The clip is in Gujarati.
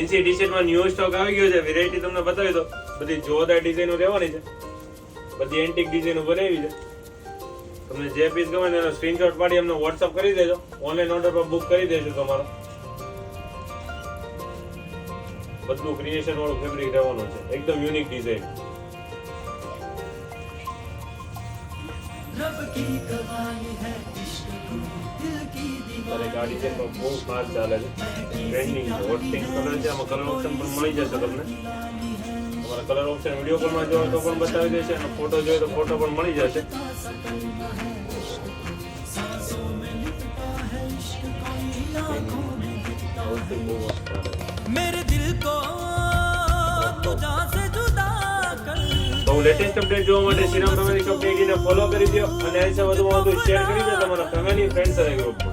ફેન્સી ટી-શર્ટ માં ન્યુ સ્ટોક આવી ગયો છે. વેરાયટી તમને બતાવી દો. બધી જોરદાર ડિઝાઇનો રહેવાની છે. બધી એન્ટિક ડિઝાઇનો બનાવી છે. તમને જે પીસ ગમે એનો સ્ક્રીનશોટ પાડી અમને WhatsApp કરી દેજો. ઓનલાઈન ઓર્ડર પર બુક કરી દેજો તમારો. બધું ક્રિએશન વાળું ફેબ્રિક રહેવાનું છે. એકદમ યુનિક ડિઝાઇન. દરેક આ ડિઝાઇન પર બહુ ફાસ્ટ ચાલે છે. ટ્રેન્ડિંગ છે. હોટ પિંક કલર છે. આમાં કલર ઓપ્શન પણ મળી જશે તમને. તમારા કલર ઓપ્શન વિડીયો કોલમાં જોવો તો પણ બતાવી દેશે અને ફોટો જોઈએ તો ફોટો પણ મળી જશે. मेरे दिल को तुझा से जुदा कर તો લેટેસ્ટ અપડેટ જોવા માટે શ્રીરામ ફેમિલી કંપની ને ફોલો કરી દો અને આ વિશે વધુમાં વધુ શેર કરી દો તમારા ફેમિલી ફ્રેન્ડ્સ અને ગ્રુપ